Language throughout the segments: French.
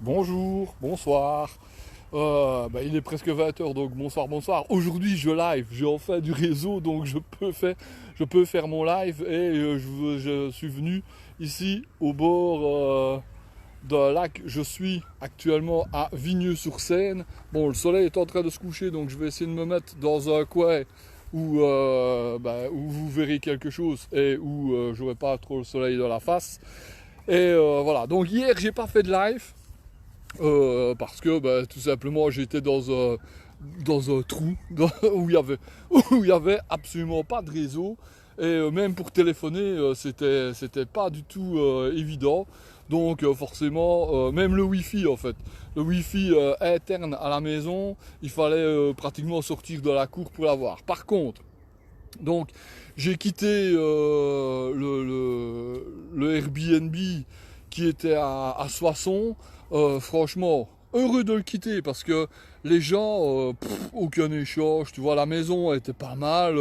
Bonjour, bonsoir. Il est presque 20 h, donc bonsoir, bonsoir. Aujourd'hui, je live, j'ai enfin du réseau, donc je peux faire mon live et je suis venu ici au bord d'un lac. Je suis actuellement à Vigneux-sur-Seine. Bon, le soleil est en train de se coucher, donc je vais essayer de me mettre dans un coin où vous verrez quelque chose et où j'aurai pas trop le soleil dans la face. Et voilà, donc hier, j'ai pas fait de live. Parce que tout simplement j'étais dans un trou où il y avait absolument pas de réseau et même pour téléphoner c'était pas du tout évident. Donc forcément même le wifi en fait, le wifi interne à la maison, il fallait pratiquement sortir de la cour pour l'avoir. Par contre, donc j'ai quitté le Airbnb qui était à Soissons. Franchement, heureux de le quitter parce que les gens, aucun échange. Tu vois, la maison était pas mal,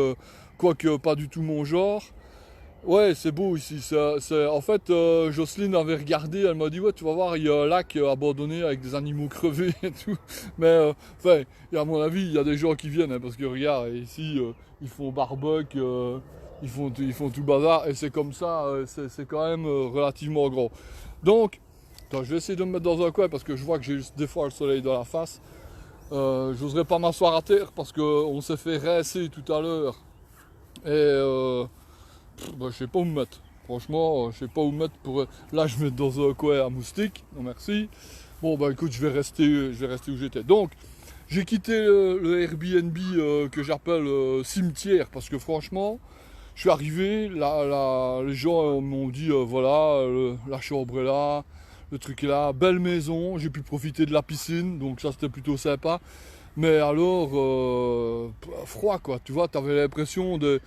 quoique pas du tout mon genre. Ouais, c'est beau ici. En fait, Jocelyne avait regardé, elle m'a dit, ouais, tu vas voir, il y a un lac abandonné avec des animaux crevés et tout. Mais, enfin, et à mon avis, il y a des gens qui viennent, hein, parce que regarde, ici, ils font barbecue, ils font tout le bazar, et c'est comme ça, c'est quand même relativement grand. Donc, attends, je vais essayer de me mettre dans un coin, parce que je vois que j'ai juste des fois le soleil dans la face. J'oserais pas m'asseoir à terre, parce qu'on s'est fait rincer tout à l'heure. Et, je sais pas où me mettre. Franchement, je sais pas où me mettre pour. Là, je vais mettre dans un coin à moustique. Non, merci. Bon, bah écoute, je vais rester où j'étais. Donc, j'ai quitté le Airbnb que j'appelle cimetière parce que franchement, je suis arrivé. Les gens m'ont dit voilà, la chambre est là, le truc est là, belle maison. J'ai pu profiter de la piscine, donc ça c'était plutôt sympa. Mais alors, froid quoi. Tu vois, t'avais l'impression de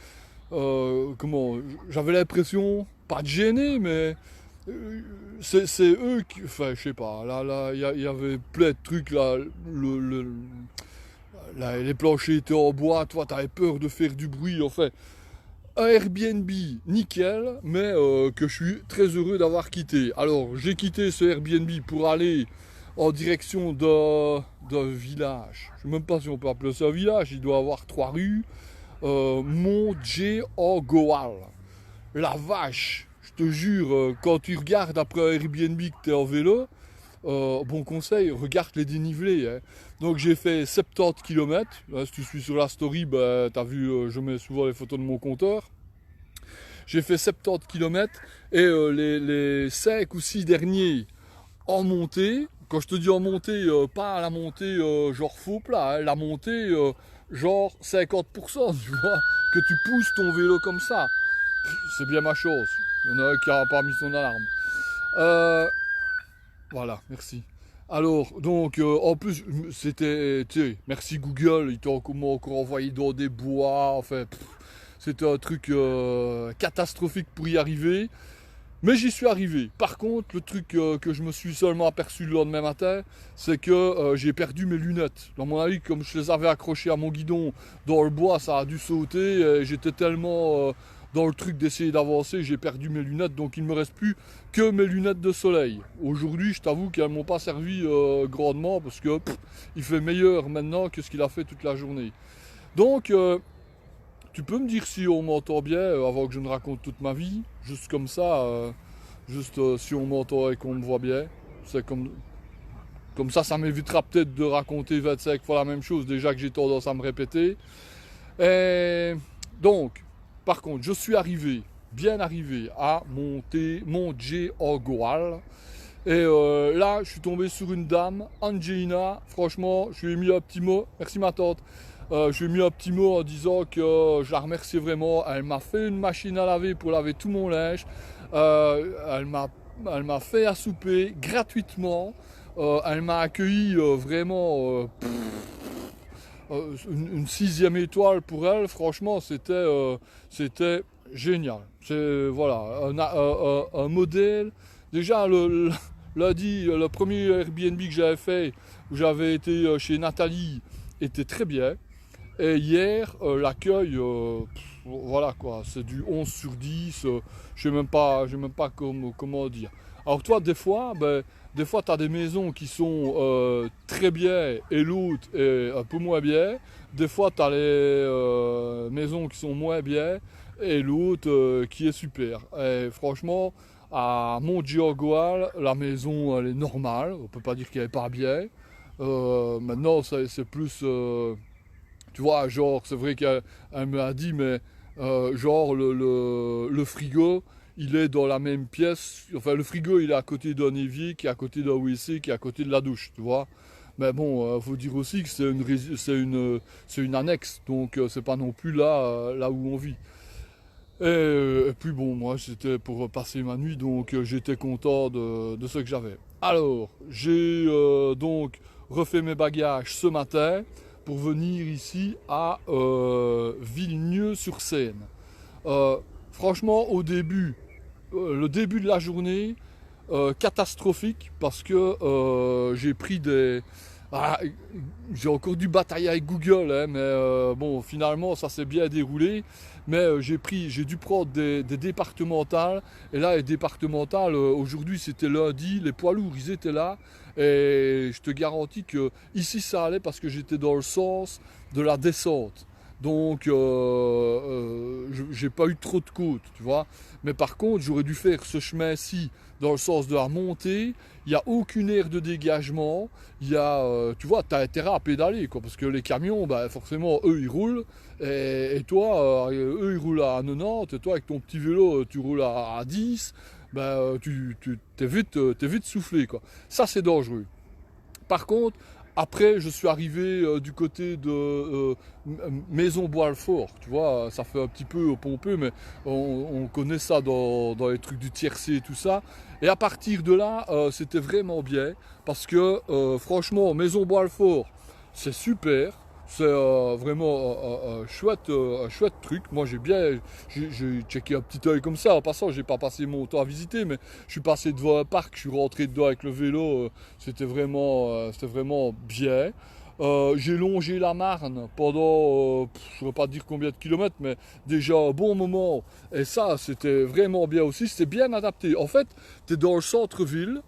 comment j'avais l'impression pas de gêner mais c'est eux qui enfin je sais pas là il y avait plein de trucs là les planchers étaient en bois, toi t'avais peur de faire du bruit. Enfin, un Airbnb nickel mais que je suis très heureux d'avoir quitté. Alors j'ai quitté ce Airbnb pour aller en direction d'un village. Je sais même pas si on peut appeler ça un village, il doit avoir 3 rues. Montjeogoal. La vache, je te jure, quand tu regardes après un Airbnb que tu es en vélo, bon conseil, regarde les dénivelés, hein. Donc j'ai fait 70 km. Là, si tu suis sur la story, bah, tu as vu, je mets souvent les photos de mon compteur. J'ai fait 70 km et les 5 ou 6 derniers en montée. Quand je te dis en montée, pas la montée genre faux plat, hein, la montée genre 50%, tu vois, que tu pousses ton vélo comme ça. C'est bien ma chose. Il y en a un qui a pas mis son alarme. Euh, voilà, merci. Alors, donc, en plus, c'était, tu sais, merci Google, ils t'ont encore envoyé dans des bois, enfin, c'était un truc catastrophique pour y arriver. Mais j'y suis arrivé. Par contre, le truc que je me suis seulement aperçu le lendemain matin, c'est que j'ai perdu mes lunettes. Dans mon avis, comme je les avais accrochées à mon guidon dans le bois, ça a dû sauter. J'étais tellement dans le truc d'essayer d'avancer, j'ai perdu mes lunettes. Donc il ne me reste plus que mes lunettes de soleil. Aujourd'hui, je t'avoue qu'elles ne m'ont pas servi grandement parce que il fait meilleur maintenant que ce qu'il a fait toute la journée. Donc, tu peux me dire si on m'entend bien avant que je ne raconte toute ma vie, juste comme ça, juste si on m'entend et qu'on me voit bien. C'est comme ça m'évitera peut-être de raconter 25 fois la même chose, déjà que j'ai tendance à me répéter. Et donc, par contre, je suis arrivé, bien arrivé, à Montjeogoal. Et là, je suis tombé sur une dame, Angelina. Franchement, je lui ai mis un petit mot. Merci ma tante. Je lui ai mis un petit mot en disant que je la remerciais vraiment. Elle m'a fait une machine à laver pour laver tout mon linge. Elle m'a fait à souper gratuitement. Elle m'a accueilli vraiment une 6e étoile pour elle. Franchement, c'était génial. C'est voilà un modèle. Déjà lundi, le premier Airbnb que j'avais fait, où j'avais été chez Nathalie, était très bien. Et hier, l'accueil, voilà quoi, c'est du 11 sur 10. Je sais même pas comment dire. Alors toi, des fois tu as des maisons qui sont très bien et l'autre est un peu moins bien. Des fois, tu as les maisons qui sont moins bien et l'autre qui est super. Et franchement, à Montgiorgoal, la maison elle est normale, on peut pas dire qu'elle est pas bien. Maintenant, c'est plus, tu vois, genre, c'est vrai qu'elle m'a dit, mais genre le frigo, il est dans la même pièce. Enfin, le frigo, il est à côté d'un évier, qui est à côté d'un WC, qui est à côté de la douche, tu vois. Mais bon, faut dire aussi que c'est une annexe, donc c'est pas non plus là, là où on vit. Et puis bon, moi c'était pour passer ma nuit, donc j'étais content de ce que j'avais. Alors, j'ai donc refait mes bagages ce matin pour venir ici à Villeneuve-sur-Seine. Euh, Franchement, au début, le début de la journée, catastrophique parce que j'ai pris des... Ah, j'ai encore dû batailler avec Google, hein, mais bon, finalement, ça s'est bien déroulé. Mais j'ai dû prendre des départementales. Et là, les départementales, aujourd'hui, c'était lundi, les poids lourds, ils étaient là. Et je te garantis que ici, ça allait parce que j'étais dans le sens de la descente. Donc, j'ai pas eu trop de côtes, tu vois. Mais par contre, j'aurais dû faire ce chemin-ci dans le sens de la montée. Il n'y a aucune aire de dégagement. Il y a, tu vois, tu as intérêt à pédaler, quoi, parce que les camions, bah, forcément, eux, ils roulent. Et toi, eux, ils roulent à 90. Et toi, avec ton petit vélo, tu roules à 10. Bah, t'es vite soufflé, quoi. Ça, c'est dangereux. Par contre, après, je suis arrivé du côté de Maison Boalfort. Tu vois, ça fait un petit peu pompeux, mais on connaît ça dans les trucs du tiercé et tout ça. Et à partir de là, c'était vraiment bien. Parce que, franchement, Maison Boalfort, c'est super. C'est vraiment un chouette truc. Moi, j'ai checké un petit œil comme ça. En passant, j'ai pas passé mon temps à visiter, mais je suis passé devant un parc, je suis rentré dedans avec le vélo. C'était vraiment bien. J'ai longé la Marne pendant, je ne vais pas dire combien de kilomètres, mais déjà un bon moment. Et ça, c'était vraiment bien aussi. C'était bien adapté. En fait, tu es dans le centre-ville.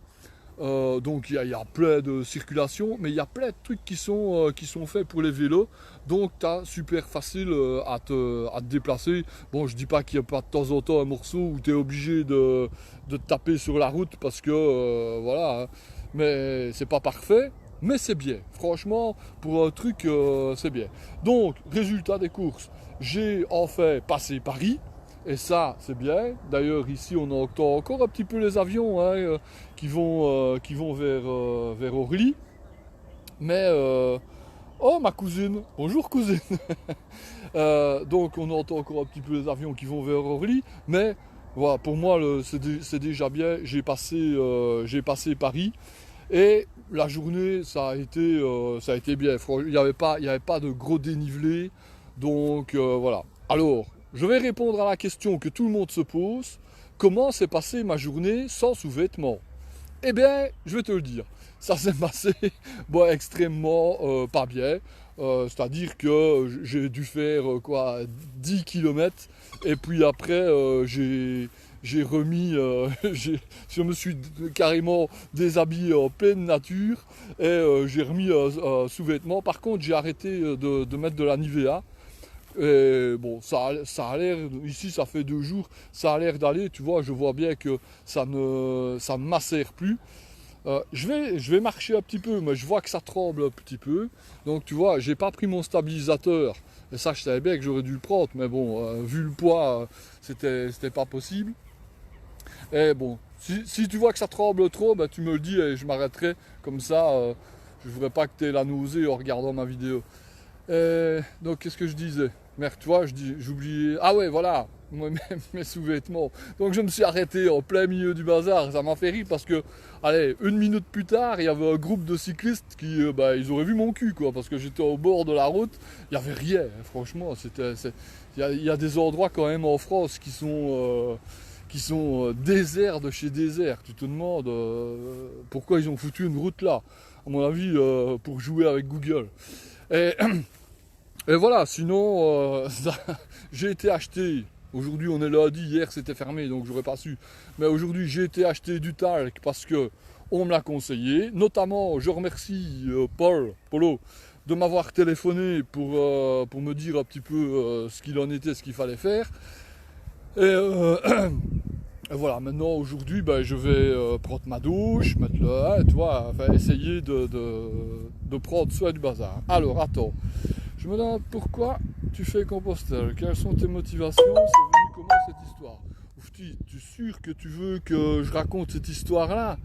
Donc il y a plein de circulation, mais il y a plein de trucs qui sont faits pour les vélos. Donc tu as super facile à te déplacer. Bon, je dis pas qu'il n'y a pas de temps en temps un morceau où tu es obligé de te taper sur la route parce que voilà, hein. Mais c'est pas parfait. Mais c'est bien, franchement, pour un truc, c'est bien. Donc, résultat des courses, j'ai enfin passé Paris, et ça, c'est bien. D'ailleurs, ici, on entend encore un petit peu les avions hein, qui vont vers Orly. Mais, oh, ma cousine, bonjour cousine. Donc, on entend encore un petit peu les avions qui vont vers Orly. Mais, voilà, pour moi, c'est déjà bien. J'ai passé Paris. Et la journée, ça a été bien. Il n'y avait pas de gros dénivelé. Donc, voilà. Alors, je vais répondre à la question que tout le monde se pose. Comment s'est passée ma journée sans sous-vêtements? Eh bien, je vais te le dire. Ça s'est passé bon, extrêmement pas bien. C'est-à-dire que j'ai dû faire 10 kilomètres. Et puis après, j'ai remis, je me suis carrément déshabillé en pleine nature. Et j'ai remis un sous-vêtement. Par contre, j'ai arrêté de mettre de la Nivea. Et bon, ça a l'air, ici ça fait 2 jours, ça a l'air d'aller, tu vois, je vois bien que ça ne m'assère plus. Je vais marcher un petit peu, mais je vois que ça tremble un petit peu. Donc tu vois, j'ai pas pris mon stabilisateur. Et ça, je savais bien que j'aurais dû le prendre, mais bon, vu le poids, c'était pas possible. Et bon, si tu vois que ça tremble trop, bah, tu me le dis et je m'arrêterai. Comme ça, je ne voudrais pas que tu aies la nausée en regardant ma vidéo. Donc, qu'est-ce que je disais? Merde, tu vois, j'oubliais. Ah ouais, voilà, mes sous-vêtements. Donc, je me suis arrêté en plein milieu du bazar. Ça m'a fait rire parce que, allez, 1 minute plus tard, il y avait un groupe de cyclistes qui, bah, ils auraient vu mon cul, quoi, parce que j'étais au bord de la route. Il n'y avait rien, hein, franchement. Il y a des endroits quand même en France qui sont déserts de chez désert. Tu te demandes pourquoi ils ont foutu une route là. À mon avis, pour jouer avec Google. Et, et voilà, sinon, j'ai été acheter Aujourd'hui on est lundi, hier c'était fermé donc j'aurais pas su. Mais aujourd'hui j'ai été acheter du talc parce que on me l'a conseillé. Notamment je remercie Polo, de m'avoir téléphoné pour me dire un petit peu ce qu'il en était, ce qu'il fallait faire. Et et voilà, maintenant aujourd'hui je vais prendre ma douche, mettre le, tu vois, enfin, essayer de prendre soin du bazar. Alors attends, je me demande pourquoi tu fais Compostelle, quelles sont tes motivations, c'est venu comment cette histoire? Oufti, tu es sûr que tu veux que je raconte cette histoire-là?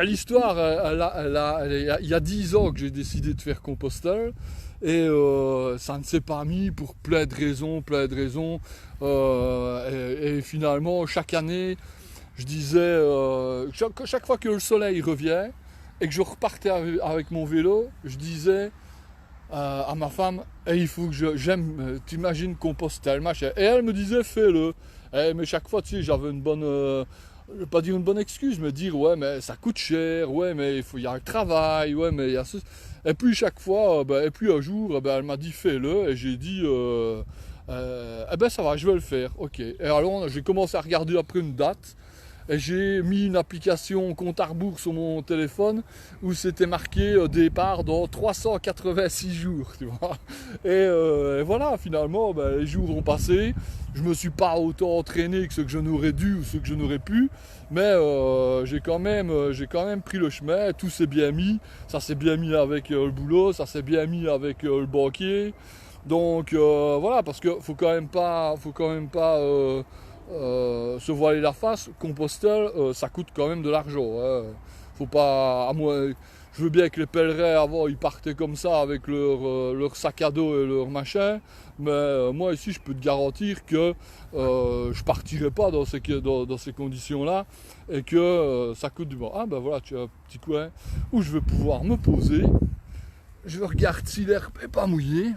L'histoire, il y a 10 ans que j'ai décidé de faire Compostelle et ça ne s'est pas mis pour plein de raisons. Et finalement, chaque année, je disais, chaque fois que le soleil revient et que je repartais avec mon vélo, je disais à ma femme, il faut que j'aime, t'imagines Compostelle, machin. Et elle me disait, fais-le. Mais chaque fois, tu sais, j'avais une bonne... je vais pas dire une bonne excuse, mais dire ouais mais ça coûte cher, ouais mais il y a le travail, ouais mais il y a ce... Et puis chaque fois, et puis un jour, elle m'a dit fais-le, et j'ai dit ça va, je vais le faire, ok. Et alors j'ai commencé à regarder après une date, et j'ai mis une application compte à rebours sur mon téléphone où c'était marqué départ dans 386 jours, tu vois. Et voilà, finalement, les jours ont passé. Je me suis pas autant entraîné que ce que je n'aurais dû ou ce que je n'aurais pu, mais j'ai quand même pris le chemin. Tout s'est bien mis. Ça s'est bien mis avec le boulot, ça s'est bien mis avec le banquier. Donc voilà, parce que faut quand même pas se voiler la face. Compostelle, ça coûte quand même de l'argent. Hein. Faut pas, à moi, je veux bien que les pèlerins avant ils partaient comme ça avec leur sac à dos et leur machin, mais moi ici je peux te garantir que je partirai pas dans ces conditions-là et que ça coûte du bon. Ah ben voilà, tu as un petit coin où je vais pouvoir me poser. Je regarde si l'herbe n'est pas mouillée.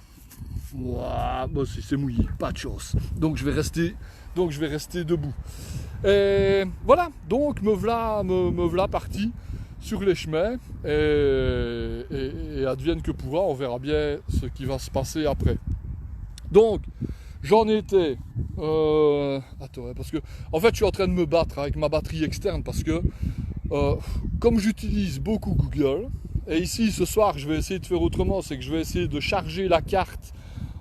Ouah, bon, si c'est mouillé, pas de chance. Donc je vais rester debout. Et voilà, donc me voilà parti sur les chemins et advienne que pourra, on verra bien ce qui va se passer après. Donc j'en étais attends, parce que en fait je suis en train de me battre avec ma batterie externe parce que comme j'utilise beaucoup Google, et ici ce soir je vais essayer de faire autrement, c'est que je vais essayer de charger la carte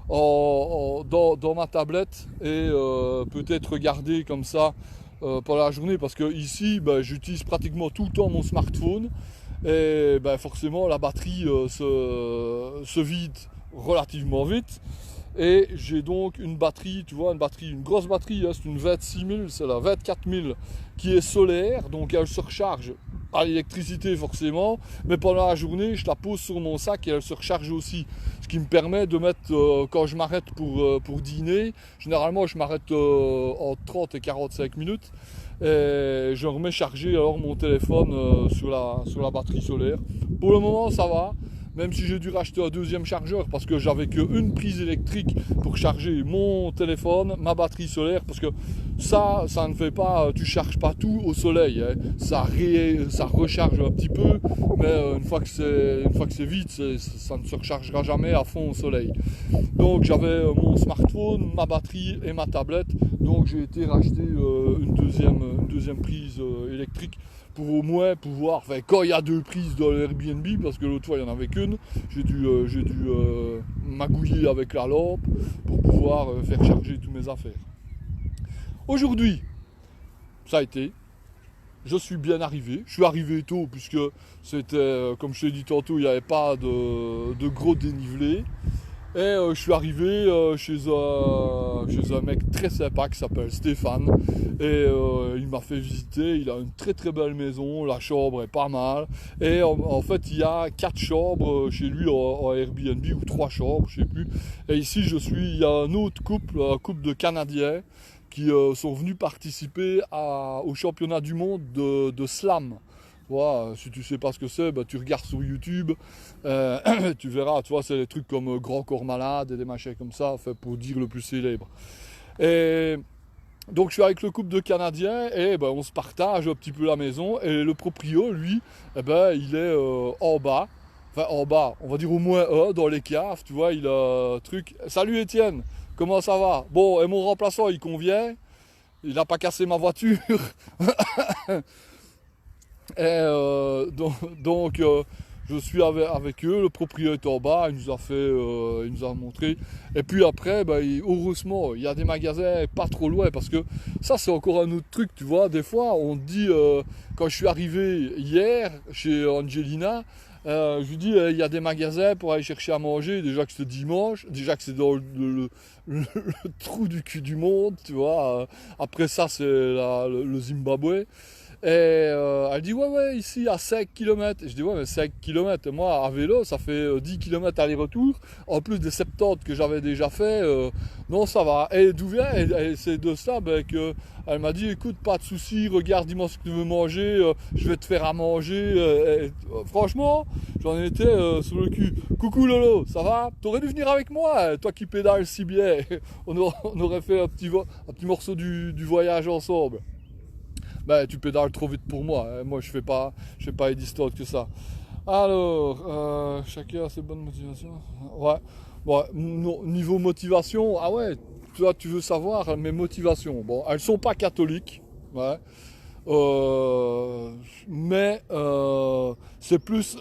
dans ma tablette et peut-être regarder comme ça pendant la journée, parce que ici j'utilise pratiquement tout le temps mon smartphone et forcément la batterie se vide relativement vite. Et j'ai donc une batterie, tu vois, une grosse batterie, hein, c'est une 26000, c'est la 24000 qui est solaire, donc elle se recharge à l'électricité forcément, mais pendant la journée, je la pose sur mon sac et elle se recharge aussi. Ce qui me permet de mettre, quand je m'arrête pour dîner, généralement je m'arrête entre 30 et 45 minutes, et je remets charger alors mon téléphone sur la batterie solaire. Pour le moment ça va. Même si j'ai dû racheter un deuxième chargeur parce que j'avais qu'une prise électrique pour charger mon téléphone, ma batterie solaire, parce que ça ne fait pas, tu charges pas tout au soleil, hein. Ça recharge un petit peu, mais une fois que c'est vide, ça ne se rechargera jamais à fond au soleil. Donc j'avais mon smartphone, ma batterie et ma tablette, donc j'ai été racheter une deuxième prise électrique pour au moins pouvoir, enfin quand il y a deux prises dans l'Airbnb, parce que l'autre fois il n'y en avait qu'une, j'ai dû magouiller avec la lampe pour pouvoir faire charger toutes mes affaires. Aujourd'hui, ça a été, je suis bien arrivé, je suis arrivé tôt puisque c'était, comme je t'ai dit tantôt, il n'y avait pas de gros dénivelé. Et je suis arrivé chez un mec très sympa qui s'appelle Stéphane. Et il m'a fait visiter, il a une très très belle maison, la chambre est pas mal. Et en fait il y a 4 chambres chez lui en Airbnb, ou 3 chambres, je sais plus. Et ici il y a un autre couple, de Canadiens qui sont venus participer au championnat du monde de slam. Voilà, si tu sais pas ce que c'est, tu regardes sur YouTube, tu verras, tu vois, c'est des trucs comme Grand Corps Malade et des machins comme ça, fait pour dire le plus célèbre. Et donc je suis avec le couple de Canadiens et on se partage un petit peu la maison, et le proprio, lui, il est en bas, enfin en bas, on va dire au moins dans les caves, tu vois, il a un truc. Salut Étienne, comment ça va? Bon, et mon remplaçant, il convient. Il n'a pas cassé ma voiture. Et je suis avec eux, le propriétaire en bas, il nous a fait, il nous a montré. Et puis après, heureusement, il y a des magasins pas trop loin, parce que ça c'est encore un autre truc, tu vois. Des fois, on te dit, quand je suis arrivé hier chez Angelina, je lui dis, il y a des magasins pour aller chercher à manger, déjà que c'est dimanche, déjà que c'est dans le trou du cul du monde, tu vois. Après ça, c'est le Zimbabwe. Et elle dit ouais ici à 5 km. Et je dis ouais mais 5 km, moi à vélo ça fait 10 km aller-retour, en plus des 70 que j'avais déjà fait, non ça va. Et d'où vient, et c'est de ça que elle m'a dit écoute pas de soucis, regarde dis-moi ce que tu veux manger, je vais te faire à manger. Franchement j'en étais sur le cul. Coucou Lolo, ça va? T'aurais dû venir avec moi, toi qui pédales si bien. On aurait fait un petit morceau du voyage ensemble. Ben, tu pédales trop vite pour moi. Hein. Moi, je fais pas les distances que ça. Alors, chacun a ses bonnes motivations. Ouais. Bon, niveau motivation, ah ouais, toi, tu veux savoir mes motivations. Bon, elles sont pas catholiques. Ouais. Mais c'est plus.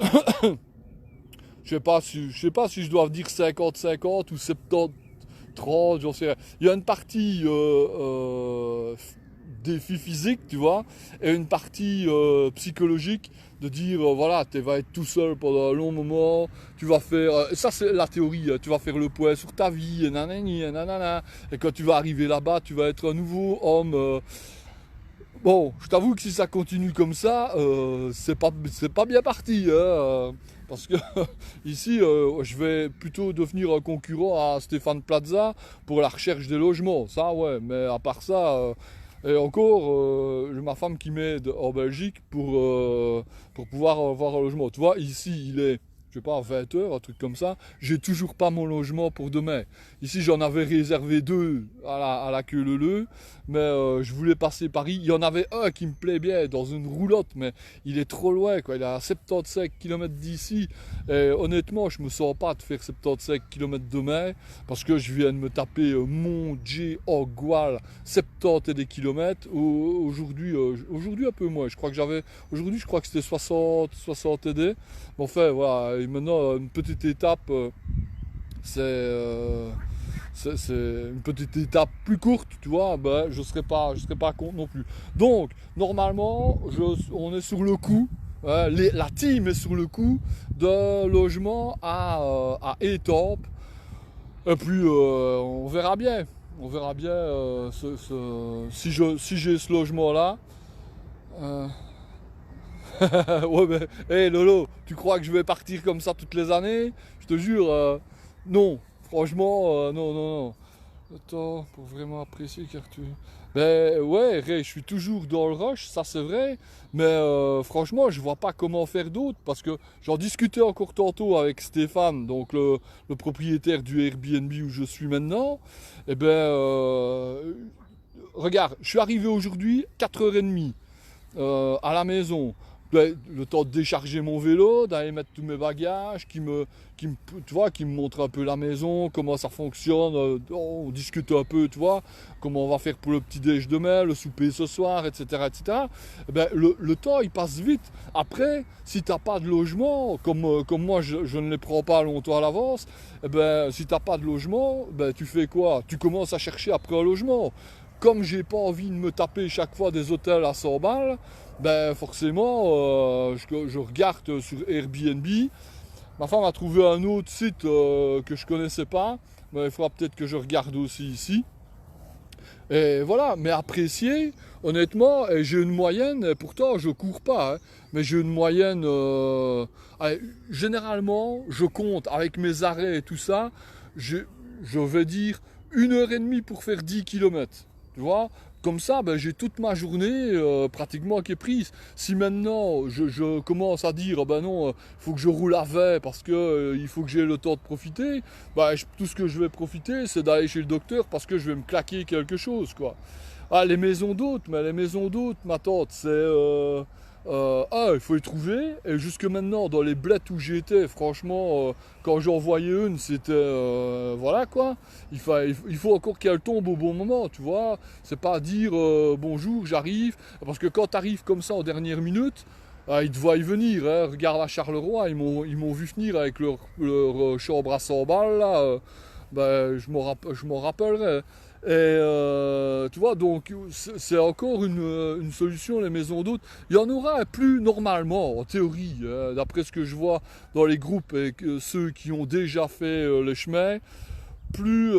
Je sais pas si je dois dire 50-50 ou 70-30, j'en sais rien. Il y a une partie défi physique, tu vois, et une partie psychologique de dire, voilà, tu vas être tout seul pendant un long moment, tu vas faire, ça c'est la théorie, tu vas faire le point sur ta vie, et nanani, et nanana, et quand tu vas arriver là-bas, tu vas être un nouveau homme. Bon, je t'avoue que si ça continue comme ça, c'est pas bien parti, hein, parce que ici, je vais plutôt devenir un concurrent à Stéphane Plaza pour la recherche des logements. Ça, ouais, mais à part ça, et encore, j'ai ma femme qui m'aide en Belgique pour pouvoir avoir un logement. Tu vois, ici, il est, je sais pas, 20 heures, un truc comme ça. J'ai toujours pas mon logement pour demain. Ici, j'en avais réservé 2 à la queue leu, mais je voulais passer Paris. Il y en avait un qui me plaît bien, dans une roulotte, mais il est trop loin, quoi. Il est à 75 km d'ici. Et honnêtement, je me sens pas de faire 75 km demain, parce que je viens de me taper Montdieu, Orgual, 70 et des kilomètres. Aujourd'hui un peu moins. Aujourd'hui, je crois que c'était 60 et des. Bon, enfin, voilà. Et maintenant, une petite étape, c'est une petite étape plus courte, tu vois, ben, je serai pas contre non plus. Donc, normalement, on est sur le coup, la team est sur le coup de logement à Étampes. Et puis, on verra bien. On verra bien si j'ai ce logement-là. Ouais, mais, hey, Lolo, tu crois que je vais partir comme ça toutes les années? Je te jure, non. Franchement, non. Attends, pour vraiment apprécier car tu... Ben ouais, Ray, je suis toujours dans le rush, ça c'est vrai, mais franchement, je vois pas comment faire d'autre, parce que j'en discutais encore tantôt avec Stéphane, donc le propriétaire du Airbnb où je suis maintenant. Et ben, regarde, je suis arrivé aujourd'hui, 4h30 à la maison. Le temps de décharger mon vélo, d'aller mettre tous mes bagages, tu vois, qui me montre un peu la maison, comment ça fonctionne, on discute un peu, tu vois, comment on va faire pour le petit déj demain, le souper ce soir, etc. etc. Eh ben, le temps il passe vite. Après, si tu n'as pas de logement, comme moi je ne les prends pas longtemps à l'avance, eh ben, si tu n'as pas de logement, ben, tu fais quoi? Tu commences à chercher après un logement. Comme j'ai pas envie de me taper chaque fois des hôtels à 100 balles, ben forcément, je regarde sur Airbnb. Ma femme a trouvé un autre site que je connaissais pas, mais il faudra peut-être que je regarde aussi ici. Et voilà, mais apprécier, honnêtement, et j'ai une moyenne, et pourtant je cours pas, hein, mais j'ai une moyenne, allez, généralement, je compte avec mes arrêts et tout ça, je vais dire 1h30 pour faire 10 km. Tu vois, comme ça, ben, j'ai toute ma journée pratiquement qui est prise. Si maintenant je commence à dire, ben non, il faut que je roule à 20 parce que il faut que j'ai le temps de profiter, ben, tout ce que je vais profiter, c'est d'aller chez le docteur parce que je vais me claquer quelque chose, quoi. Ah, les maisons d'hôtes, ma tante, c'est 1 ouais, il faut les trouver. Et jusque maintenant, dans les bleds où j'étais, franchement, quand j'en voyais une, c'était... voilà quoi. Il faut encore qu'elle tombe au bon moment, tu vois. C'est pas dire bonjour, j'arrive. Parce que quand tu arrives comme ça en dernière minute, ils te voient y venir. Hein. Regarde à Charleroi, ils m'ont vu venir avec leur chambre à 100 balles, là. Ben, je m'en rappellerai. Et tu vois, donc c'est encore une solution, les maisons d'hôtes. Il y en aura plus normalement, en théorie, hein, d'après ce que je vois dans les groupes et que ceux qui ont déjà fait le chemin, plus,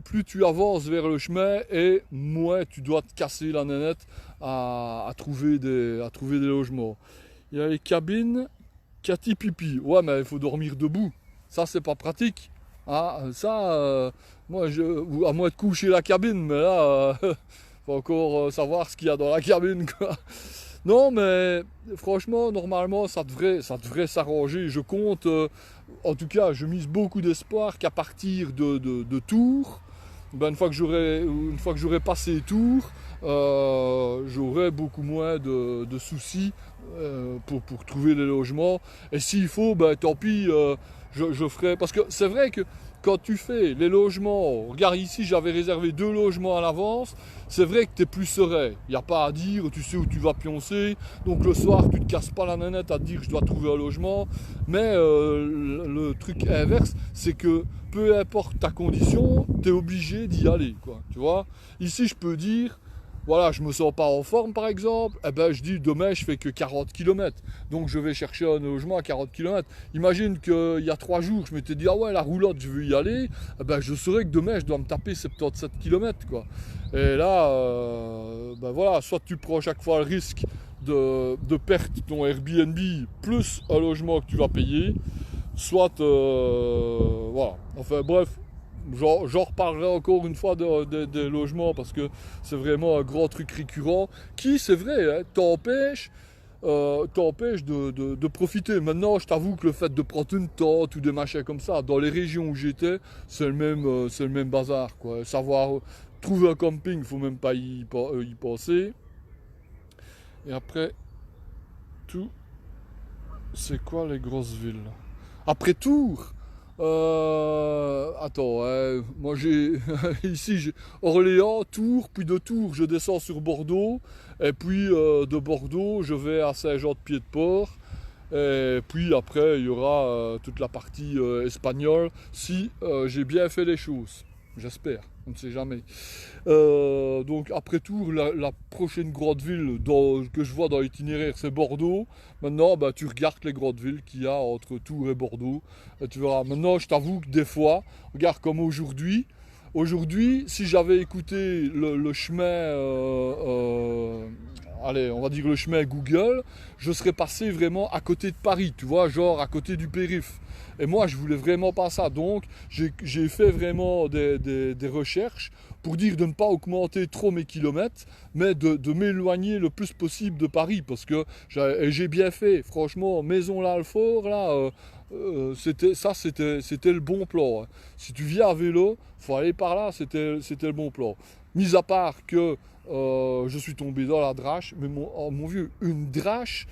plus tu avances vers le chemin et moins tu dois te casser la nénette à trouver des logements. Il y a les cabines, Cathy Pipi. Ouais, mais il faut dormir debout. Ça, c'est pas pratique. Ah, ça, ou à moins de coucher la cabine, mais là, faut encore savoir ce qu'il y a dans la cabine, quoi. Non, mais franchement, normalement, ça devrait s'arranger. Je compte, en tout cas, je mise beaucoup d'espoir qu'à partir de Tours, ben, une fois que j'aurai passé Tours, j'aurai beaucoup moins de soucis pour trouver les logements. Et s'il faut, ben, tant pis, je ferai. Parce que c'est vrai que quand tu fais les logements, regarde ici, j'avais réservé 2 logements à l'avance, c'est vrai que tu es plus serein. Il n'y a pas à dire, tu sais où tu vas pioncer. Donc le soir, tu ne te casses pas la nénette à te dire je dois trouver un logement. Mais le truc inverse, c'est que peu importe ta condition, tu es obligé d'y aller, quoi. Tu vois, ici, je peux dire, voilà, je me sens pas en forme par exemple, eh ben je dis demain je fais que 40 km. Donc je vais chercher un logement à 40 km. Imagine qu'il y a 3 jours, je m'étais dit ah ouais la roulotte je veux y aller, eh ben je saurais que demain je dois me taper 77 km quoi. Et là, ben voilà, soit tu prends chaque fois le risque de perdre ton Airbnb plus un logement que tu vas payer, soit voilà. Enfin bref. J'en reparlerai encore une fois des logements parce que c'est vraiment un grand truc récurrent qui, c'est vrai, hein, t'empêche de profiter. Maintenant, je t'avoue que le fait de prendre une tente ou des machins comme ça, dans les régions où j'étais, c'est le même bazar, quoi. Savoir trouver un camping, il ne faut même pas y penser. Et après, tout, c'est quoi les grosses villes? Après Tours, attends, moi j'ai ici j'ai Orléans, Tours, puis de Tours je descends sur Bordeaux, et puis de Bordeaux je vais à Saint-Jean-de-Pied-de-Port, et puis après il y aura toute la partie espagnole si j'ai bien fait les choses, j'espère, on ne sait jamais. Donc après Tours, la prochaine grande ville que je vois dans l'itinéraire, c'est Bordeaux. Maintenant, bah, tu regardes les grandes villes qu'il y a entre Tours et Bordeaux. Et tu verras. Maintenant, je t'avoue que des fois, regarde comme aujourd'hui. Aujourd'hui, si j'avais écouté le chemin, allez, on va dire le chemin Google, je serais passé vraiment à côté de Paris, tu vois, genre à côté du périph'. Et moi, je voulais vraiment pas ça. Donc, j'ai fait vraiment des recherches pour dire de ne pas augmenter trop mes kilomètres, mais de m'éloigner le plus possible de Paris. Parce que j'ai bien fait. Franchement, Maison-l'Alfort, là, c'était le bon plan. Hein. Si tu viens à vélo, faut aller par là, c'était le bon plan. Mis à part que je suis tombé dans la drache, mais mon vieux, une drache,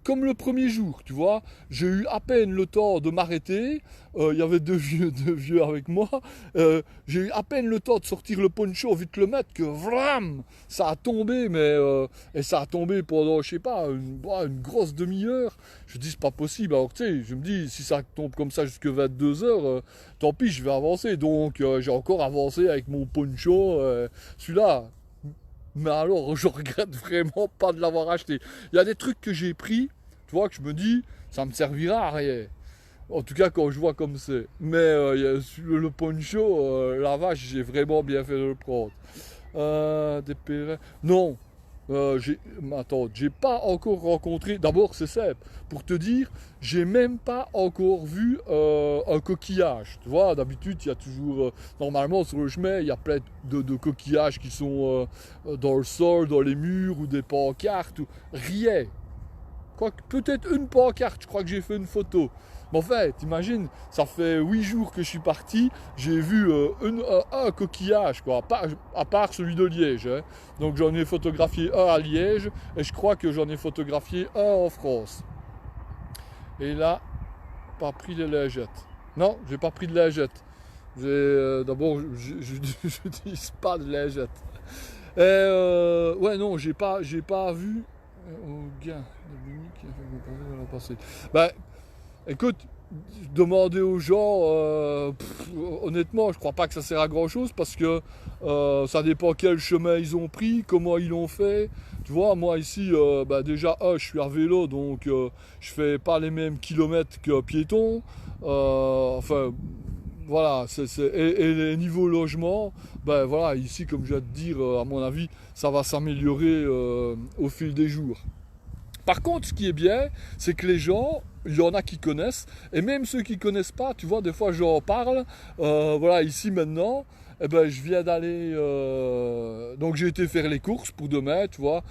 comme le premier jour, tu vois, j'ai eu à peine le temps de m'arrêter, il y avait deux vieux avec moi, j'ai eu à peine le temps de sortir le poncho, vite le mettre, que vlam, ça a tombé, mais et ça a tombé pendant, je sais pas, une grosse demi-heure. Je dis c'est pas possible, alors tu sais, je me dis si ça tombe comme ça jusque 22 heures, tant pis, je vais avancer, donc j'ai encore avancé avec mon poncho, celui-là. Mais alors, je regrette vraiment pas de l'avoir acheté. Il y a des trucs que j'ai pris, tu vois, que je me dis, ça me servira à rien. En tout cas, quand je vois comme c'est. Mais le poncho, la vache, j'ai vraiment bien fait de le prendre. Des périns. Non, attends, j'ai pas encore rencontré. D'abord, c'est simple. Pour te dire, j'ai même pas encore vu un coquillage. Tu vois, d'habitude, il y a toujours. Normalement, sur le chemin, il y a plein de coquillages qui sont dans le sol, dans les murs ou des pancartes. Rien. Peut-être une pancarte, je crois que j'ai fait une photo. Mais enfin, t'imagines, ça fait 8 jours que je suis parti, j'ai vu un coquillage, quoi, à part celui de Liège. Hein. Donc j'en ai photographié un à Liège, et je crois que j'en ai photographié un en France. Et là, pas pris de lingettes. Non, j'ai pas pris de lingettes. D'abord, j'utilise pas de lingettes. Ouais, non, j'ai pas vu. Au gars, qui a fait mon passé. Ben, écoute, demander aux gens, honnêtement, je crois pas que ça sert à grand chose parce que ça dépend quel chemin ils ont pris, comment ils l'ont fait. Tu vois, moi ici, déjà, je suis à vélo, donc je fais pas les mêmes kilomètres que piéton. Enfin, voilà, et les niveaux logement, ben voilà, ici, comme je viens de dire, à mon avis, ça va s'améliorer au fil des jours. Par contre, ce qui est bien, c'est que les gens, il y en a qui connaissent, et même ceux qui connaissent pas, tu vois, des fois j'en parle, voilà, ici maintenant, eh ben, je viens d'aller, donc j'ai été faire les courses pour demain, tu vois.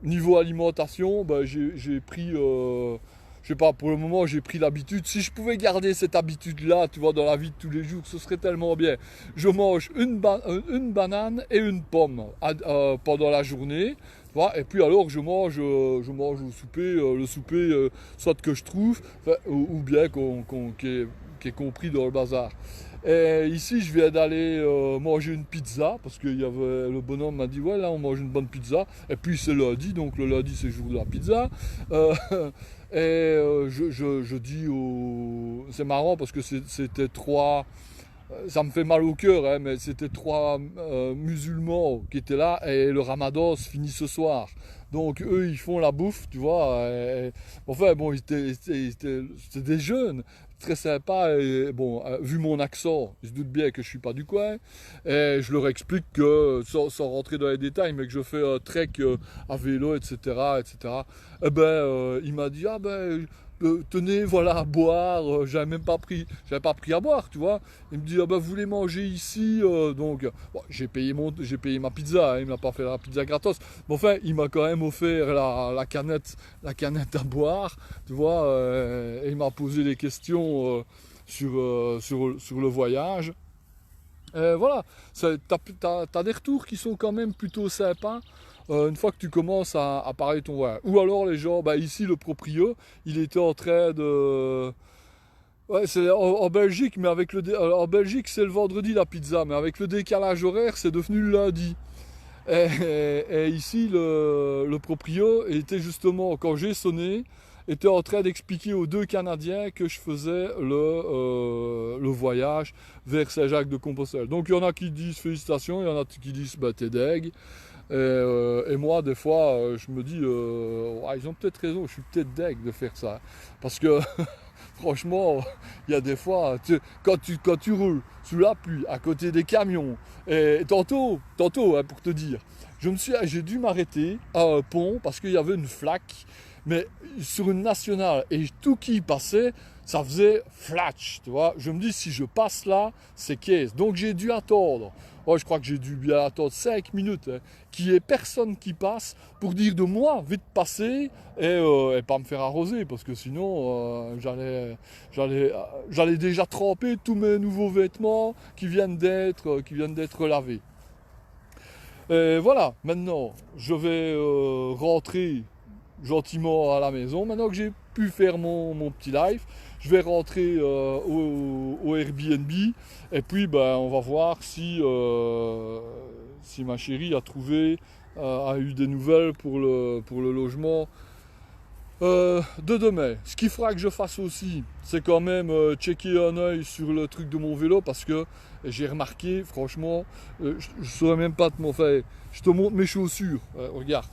Niveau alimentation, ben, j'ai pris, je sais pas, pour le moment j'ai pris l'habitude. Si je pouvais garder cette habitude-là, tu vois, dans la vie de tous les jours, ce serait tellement bien. Je mange une banane et une pomme pendant la journée. Et puis alors je mange au souper, le souper soit que je trouve, ou bien qui est compris dans le bazar. Et ici je viens d'aller manger une pizza, parce que le bonhomme m'a dit ouais là on mange une bonne pizza, et puis c'est lundi, donc le lundi c'est le jour de la pizza. Je dis c'est marrant parce que c'était trois. Ça me fait mal au cœur, hein, mais c'était trois musulmans qui étaient là et le ramadan se finit ce soir. Donc eux, ils font la bouffe, tu vois. Enfin, bon, c'était des jeunes, très sympas. Et, bon, vu mon accent, ils se doutent bien que je suis pas du coin. Et je leur explique que, sans rentrer dans les détails, mais que je fais un trek à vélo, etc., etc. Eh ben, il m'a dit, ah ben... tenez, voilà, à boire, j'avais pas pris à boire, tu vois. Il me dit, ah ben, vous voulez manger ici, donc, bon, j'ai payé ma pizza, hein, il m'a pas fait la pizza gratos, mais enfin, il m'a quand même offert la canette à boire, tu vois, et il m'a posé des questions sur le voyage. Voilà, t'as des retours qui sont quand même plutôt sympas. Une fois que tu commences à parler ton voyage. Ou alors les gens, ici le proprio, il était en train de... Ouais, c'est en Belgique, mais en Belgique c'est le vendredi la pizza, mais avec le décalage horaire c'est devenu le lundi. Et ici le proprio était justement, quand j'ai sonné, était en train d'expliquer aux deux Canadiens que je faisais le voyage vers Saint-Jacques-de-Compostelle. Donc il y en a qui disent félicitations, il y en a qui disent t'es deg. Et moi, des fois, je me dis, ouais, ils ont peut-être raison, je suis peut-être deg de faire ça. Parce que, franchement, il y a des fois, quand tu roules sous la pluie, à côté des camions, et tantôt, hein, pour te dire, j'ai dû m'arrêter à un pont parce qu'il y avait une flaque, mais sur une nationale, et tout qui passait, ça faisait flatch, tu vois. Je me dis, si je passe là, c'est caisse. Donc j'ai dû attendre. Oh, je crois que j'ai dû bien attendre 5 minutes, hein, qu'il n'y ait personne qui passe pour dire de moi, vite passer, et pas me faire arroser, parce que sinon, j'allais déjà tremper tous mes nouveaux vêtements qui viennent d'être lavés. Et voilà, maintenant, je vais rentrer gentiment à la maison. Maintenant que j'ai pu faire mon petit live, je vais rentrer au Airbnb et puis on va voir si ma chérie a eu des nouvelles pour le logement de demain. Ce qu'il faudra que je fasse aussi, c'est quand même checker un œil sur le truc de mon vélo parce que j'ai remarqué, franchement, je ne saurais même pas te montrer. Je te montre mes chaussures, regarde.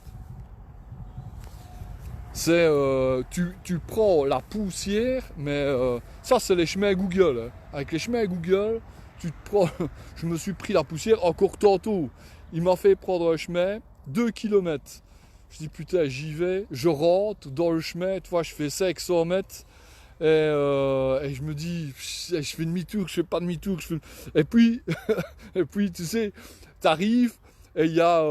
C'est tu prends la poussière, mais ça c'est les chemins Google. Hein. Avec les chemins Google, tu te prends. Je me suis pris la poussière encore tantôt. Il m'a fait prendre un chemin 2 km. Je dis putain j'y vais, je rentre dans le chemin, tu vois, je fais 500 mètres. Et je me dis, je fais demi-tour, je fais pas demi-tour. Et puis, et puis tu sais, t'arrives et il y a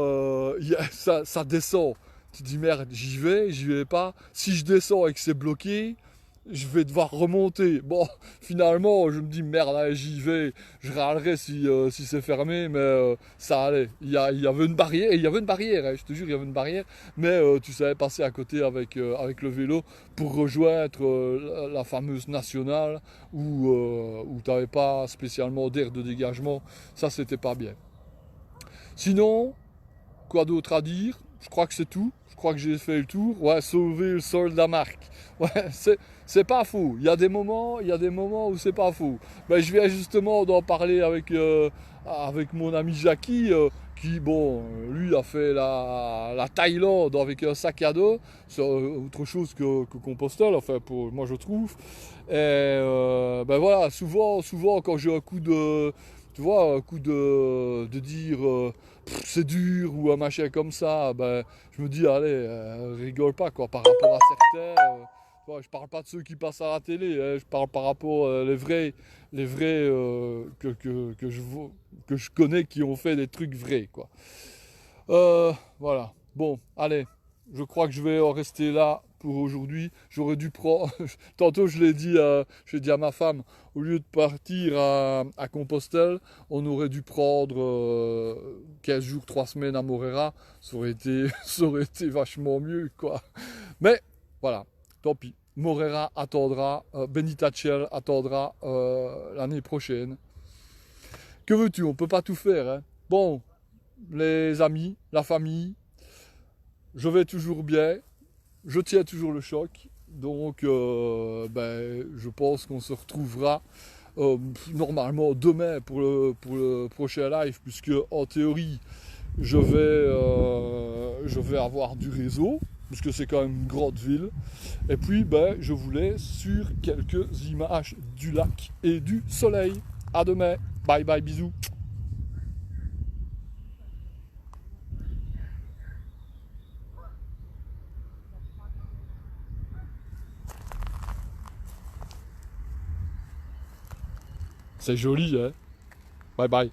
ça descend. Tu te dis merde, j'y vais pas. Si je descends et que c'est bloqué, je vais devoir remonter. Bon, finalement, je me dis, merde, allez, j'y vais. Je râlerai si c'est fermé, mais ça allait. Il y avait une barrière, hein, je te jure, il y avait une barrière, mais tu savais passer à côté avec le vélo pour rejoindre la fameuse nationale où tu n'avais pas spécialement d'air de dégagement. Ça, c'était pas bien. Sinon, quoi d'autre à dire? Je crois que c'est tout. Je crois que j'ai fait le tour. Ouais, sauver le soldat Marc. Ouais, c'est pas faux. Il y a des moments où c'est pas faux. Ben, je viens justement d'en parler avec mon ami Jackie, qui, bon, lui a fait la Thaïlande avec un sac à dos. C'est autre chose que Compostelle, enfin, pour moi, je trouve. Et ben voilà, souvent, quand j'ai un coup de. Tu vois, un coup de dire c'est dur ou un machin comme ça, ben, je me dis, allez, rigole pas quoi, par rapport à certains. Tu vois, je parle pas de ceux qui passent à la télé, hein, je parle par rapport les vrais que je connais qui ont fait des trucs vrais quoi. Voilà. Bon, allez, je crois que je vais en rester là pour aujourd'hui. J'aurais dû prendre. Tantôt, je l'ai dit à ma femme, au lieu de partir à Compostelle, on aurait dû prendre 15 jours, 3 semaines à Morera. Ça aurait été, ça aurait été vachement mieux, quoi. Mais voilà, tant pis. Morera attendra, Benitachel attendra l'année prochaine. Que veux-tu? On peut pas tout faire, hein. Bon, les amis, la famille, je vais toujours bien, je tiens toujours le choc, donc ben, je pense qu'on se retrouvera normalement demain pour le prochain live, puisque en théorie je vais avoir du réseau, puisque c'est quand même une grande ville, et puis ben, je vous laisse sur quelques images du lac et du soleil. À demain, bye bye, bisous. C'est joli, hein? Bye bye.